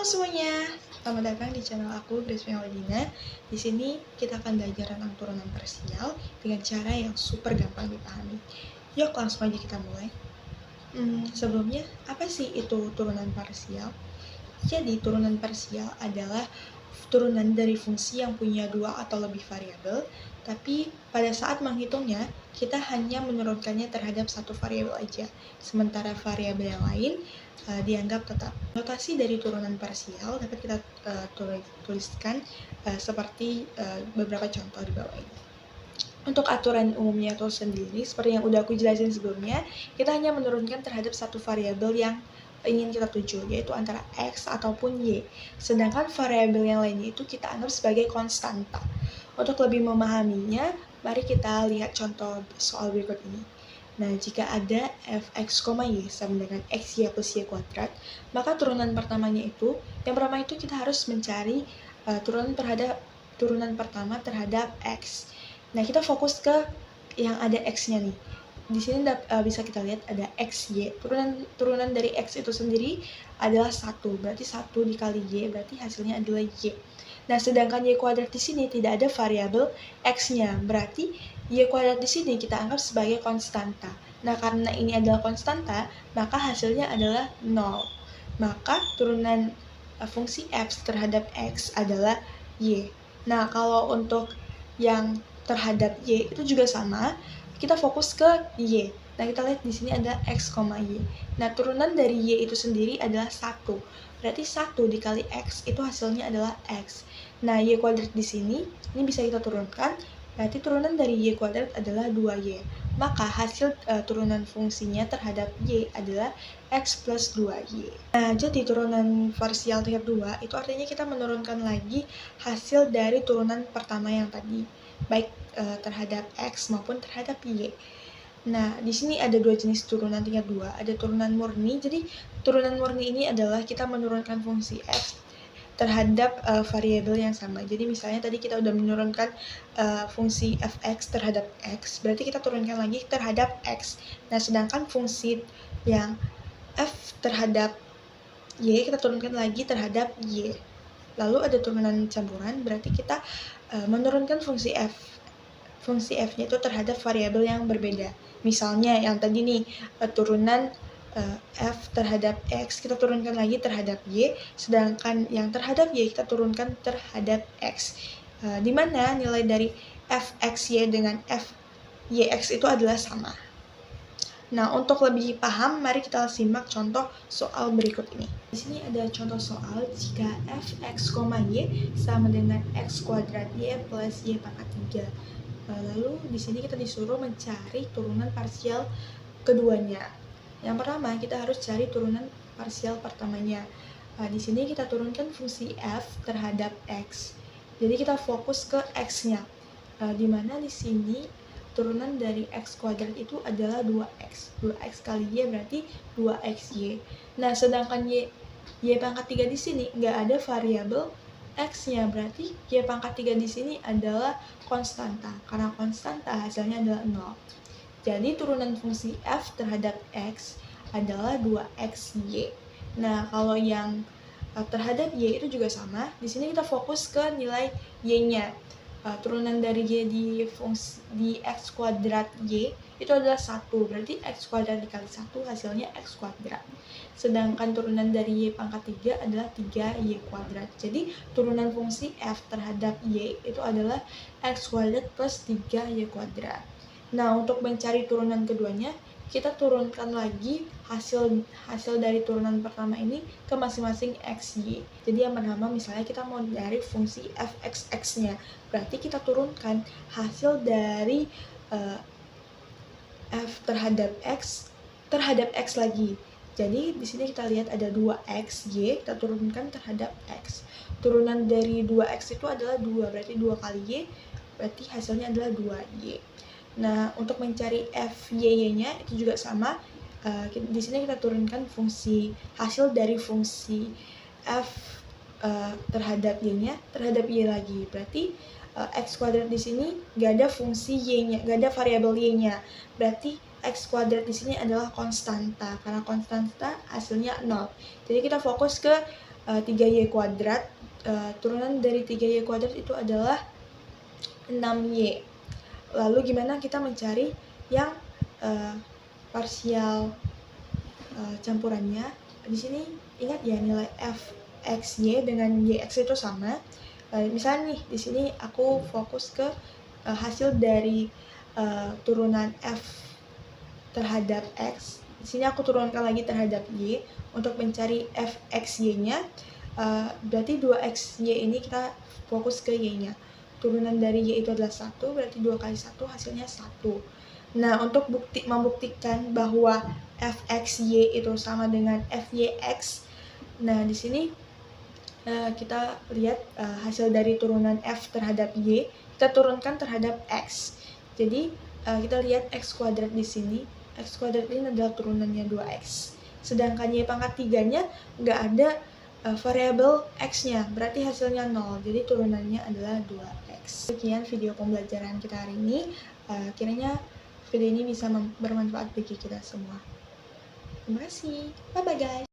Halo semuanya, selamat datang di channel aku, Grace Melodina. Di sini kita akan belajar tentang turunan parsial dengan cara yang super gampang dipahami. Yuk langsung aja kita mulai. Sebelumnya, apa sih itu turunan parsial? Jadi, turunan parsial adalah turunan dari fungsi yang punya dua atau lebih variabel, tapi pada saat menghitungnya, kita hanya menurunkannya terhadap satu variabel aja, sementara variabel yang lain dianggap tetap. Notasi dari turunan parsial dapat kita tuliskan seperti beberapa contoh di bawah ini. Untuk aturan umumnya itu sendiri, seperti yang udah aku jelasin sebelumnya, kita hanya menurunkan terhadap satu variabel yang ingin kita tuju, yaitu antara X ataupun Y. Sedangkan variabel yang lainnya itu kita anggap sebagai konstanta. Untuk lebih memahaminya, mari kita lihat contoh soal berikut ini. Nah, jika ada fx, y sama dengan xy plus y kuadrat, maka turunan pertamanya itu, yang pertama itu kita harus mencari turunan pertama terhadap x. Nah, kita fokus ke yang ada x-nya nih. Di sini bisa kita lihat ada xy. Turunan dari x itu sendiri adalah 1. Berarti 1 dikali y, berarti hasilnya adalah y. Nah, sedangkan y kuadrat di sini tidak ada variabel x-nya. Berarti y kuadrat di sini kita anggap sebagai konstanta. Nah, karena ini adalah konstanta, maka hasilnya adalah 0. Maka turunan fungsi f terhadap x adalah y. Nah, kalau untuk yang terhadap y itu juga sama, kita fokus ke y. Nah, kita lihat di sini ada x, y. Nah, turunan dari y itu sendiri adalah 1. Berarti 1 dikali x itu hasilnya adalah x. Nah, y kuadrat di sini ini bisa kita turunkan. Berarti turunan dari y kuadrat adalah 2y. Maka hasil turunan fungsinya terhadap y adalah x plus 2y. Nah, jadi turunan parsial tingkat 2 itu artinya kita menurunkan lagi hasil dari turunan pertama yang tadi, baik terhadap x maupun terhadap y. Nah, di sini ada dua jenis turunan tingkat 2. Ada turunan murni. Jadi, turunan murni ini adalah kita menurunkan fungsi f terhadap variabel yang sama. Jadi, misalnya tadi kita udah menurunkan fungsi fx terhadap x, berarti kita turunkan lagi terhadap x. Nah, sedangkan fungsi yang f terhadap y kita turunkan lagi terhadap y. Lalu ada turunan campuran, berarti kita menurunkan fungsi f-nya itu terhadap variabel yang berbeda. Misalnya yang tadi nih, turunan f terhadap x kita turunkan lagi terhadap y, sedangkan yang terhadap y kita turunkan terhadap x. Di mana nilai dari fxy dengan fyx itu adalah sama. Nah, untuk lebih paham, mari kita simak contoh soal berikut ini. Di sini ada contoh soal jika fx, y sama dengan x kuadrat y plus y pangkat 3. Lalu di sini kita disuruh mencari turunan parsial keduanya. Yang pertama, kita harus cari turunan parsial pertamanya. Di sini kita turunkan fungsi f terhadap x. Jadi kita fokus ke x-nya. Di mana di sini turunan dari x kuadrat itu adalah 2x. 2x kali y berarti 2xy. Nah, sedangkan y pangkat 3 di sini nggak ada variabel x-nya, berarti y pangkat 3 di sini adalah konstanta. Karena konstanta hasilnya adalah 0. Jadi turunan fungsi f terhadap x adalah 2xy. Nah, kalau yang terhadap y itu juga sama. Di sini kita fokus ke nilai y-nya. Turunan dari y di x kuadrat y itu adalah 1, berarti x kuadrat dikali 1 hasilnya x kuadrat. Sedangkan turunan dari y pangkat 3 adalah 3y kuadrat. Jadi turunan fungsi f terhadap y itu adalah x kuadrat plus 3y kuadrat. Nah, untuk mencari turunan keduanya, kita turunkan lagi hasil dari turunan pertama ini ke masing-masing xy. Jadi yang pertama misalnya kita mau dari fungsi fxx-nya, berarti kita turunkan hasil dari f terhadap x lagi. Jadi di sini kita lihat ada 2xy, kita turunkan terhadap x. Turunan dari 2x itu adalah 2, berarti 2 kali y, berarti hasilnya adalah 2y. Nah, untuk mencari fyy-nya itu juga sama. Di sini kita turunkan hasil dari fungsi f terhadap y-nya terhadap y lagi. Berarti x kuadrat di sini nggak ada fungsi y-nya, nggak ada variabel y-nya. Berarti x kuadrat di sini adalah konstanta. Karena konstanta hasilnya 0. Jadi kita fokus ke 3y kuadrat. Turunan dari 3y kuadrat itu adalah 6y. Lalu gimana kita mencari yang parsial campurannya? Di sini ingat ya, nilai fxy dengan yx itu sama. Misalnya nih di sini aku fokus ke hasil dari turunan f terhadap x. Di sini aku turunkan lagi terhadap y untuk mencari fxy-nya. Berarti 2xy ini kita fokus ke y-nya. Turunan dari y itu adalah 1, berarti 2 kali 1 hasilnya 1. Nah, untuk membuktikan bahwa fxy itu sama dengan fyx, nah di sini kita lihat hasil dari turunan f terhadap y, kita turunkan terhadap x. Jadi kita lihat x kuadrat di sini. X kuadrat ini adalah turunannya 2x. Sedangkan y pangkat 3-nya nggak ada variabel x-nya, berarti hasilnya 0. Jadi turunannya adalah 2x. Sekian video pembelajaran kita hari ini. Kiranya video ini bisa bermanfaat bagi kita semua. Terima kasih. Bye-bye guys.